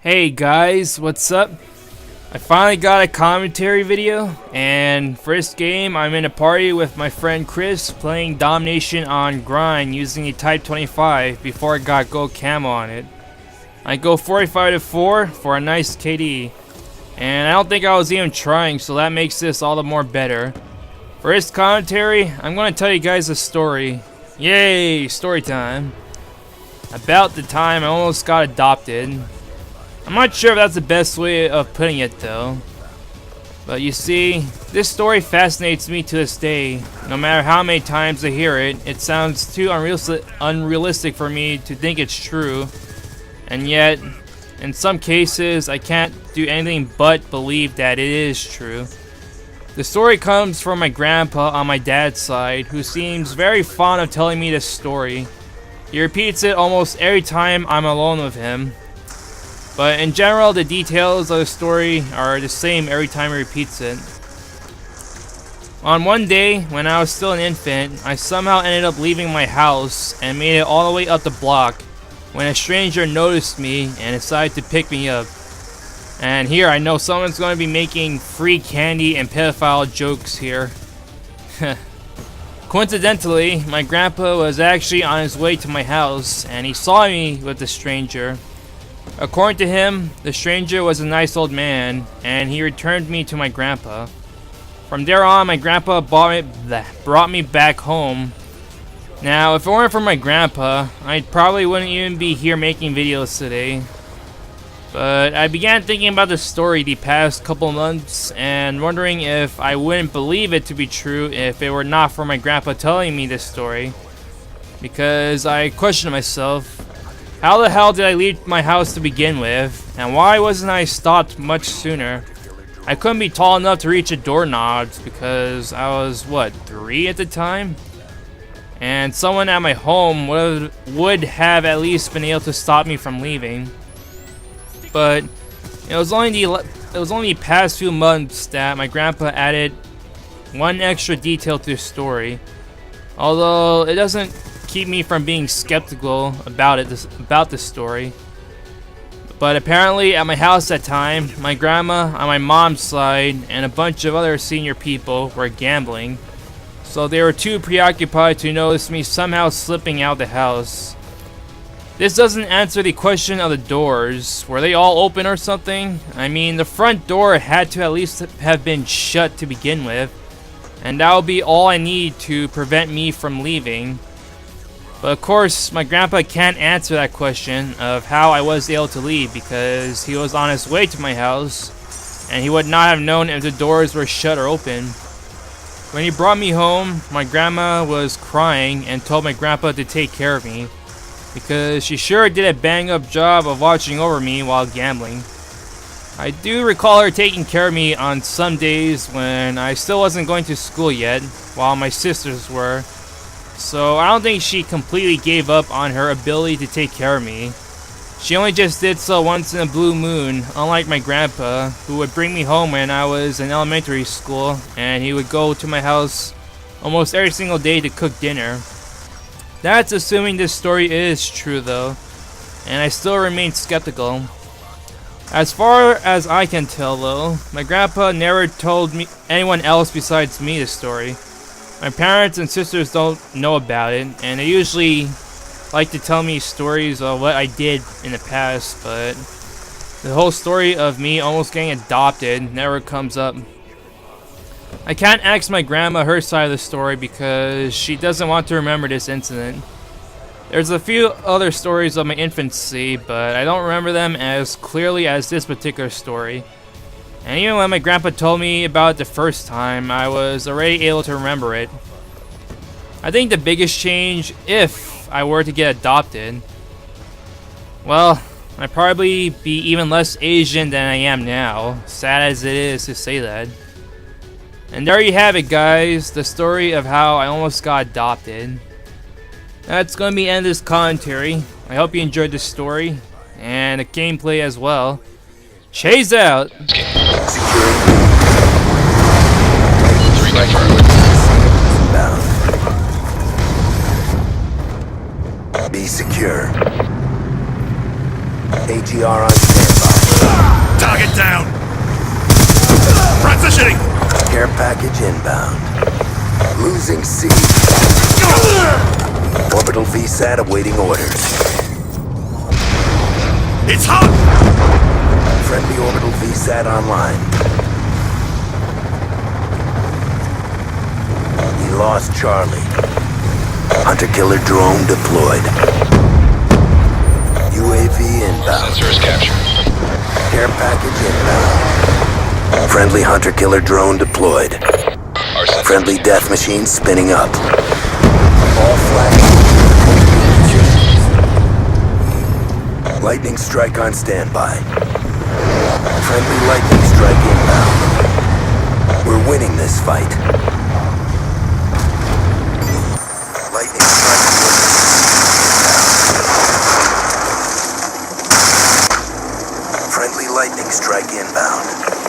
Hey guys, what's up? I finally got a commentary video, and first game I'm in a party with my friend Chris playing Domination on grind using a Type 25 before I got gold camo on it. I go 45-4 for a nice KD, and I don't think I was even trying, so that makes this all the more better. First commentary, I'm going to tell you guys a story. Yay, story time. About the time I almost got adopted. I'm not sure if that's the best way of putting it though. But you see, this story fascinates me to this day. No matter how many times I hear it, it sounds too unrealistic for me to think it's true. And yet, in some cases, I can't do anything but believe that it is true. The story comes from my grandpa on my dad's side, who seems very fond of telling me this story. He repeats it almost every time I'm alone with him. But in general, the details of the story are the same every time he repeats it. On one day, when I was still an infant, I somehow ended up leaving my house and made it all the way up the block when a stranger noticed me and decided to pick me up. And here, I know someone's going to be making free candy and pedophile jokes here. Coincidentally, my grandpa was actually on his way to my house and he saw me with the stranger. According to him, the stranger was a nice old man, and he returned me to my grandpa. From there on, my grandpa brought me back home. Now, if it weren't for my grandpa, I probably wouldn't even be here making videos today. But I began thinking about the story the past couple months, and wondering if I wouldn't believe it to be true if it were not for my grandpa telling me this story. Because I questioned myself, how the hell did I leave my house to begin with, and why wasn't I stopped much sooner? I couldn't be tall enough to reach a doorknob because I was, what, 3 at the time? And someone at my home would have at least been able to stop me from leaving. But it was only the past few months that my grandpa added one extra detail to the story. Although it doesn't keep me from being skeptical about the story. But apparently at my house that time, my grandma on my mom's side and a bunch of other senior people were gambling, so they were too preoccupied to notice me somehow slipping out the house. This doesn't answer the question of the doors. Were they all open or something? I mean, the front door had to at least have been shut to begin with, and that would be all I need to prevent me from leaving. But of course, my grandpa can't answer that question of how I was able to leave because he was on his way to my house and he would not have known if the doors were shut or open. When he brought me home, my grandma was crying and told my grandpa to take care of me because she sure did a bang-up job of watching over me while gambling. I do recall her taking care of me on some days when I still wasn't going to school yet, while my sisters were. So I don't think she completely gave up on her ability to take care of me. She only just did so once in a blue moon, unlike my grandpa, who would bring me home when I was in elementary school, and he would go to my house almost every single day to cook dinner. That's assuming this story is true though, and I still remain skeptical. As far as I can tell though, my grandpa never told anyone else besides me the story. My parents and sisters don't know about it, and they usually like to tell me stories of what I did in the past, but the whole story of me almost getting adopted never comes up. I can't ask my grandma her side of the story because she doesn't want to remember this incident. There's a few other stories of my infancy, but I don't remember them as clearly as this particular story. And even when my grandpa told me about it the first time, I was already able to remember it. I think the biggest change, if I were to get adopted, well, I'd probably be even less Asian than I am now, sad as it is to say that. And there you have it guys, the story of how I almost got adopted. That's going to be the end of this commentary. I hope you enjoyed the story, and the gameplay as well. Chase out! Be secure. AGR on standby. down. Transitioning. Care package inbound. Losing C. Orbital VSAT awaiting orders. It's hot. Friendly Orbital VSAT online. He lost Charlie. Hunter-killer drone deployed. UAV inbound. Sensor is captured. Care package inbound. Friendly hunter-killer drone deployed. Our sensor Friendly death machine spinning up. All Flak. Lightning strike on standby. Friendly lightning strike inbound. We're winning this fight. Lightning strike inbound. Friendly lightning strike inbound.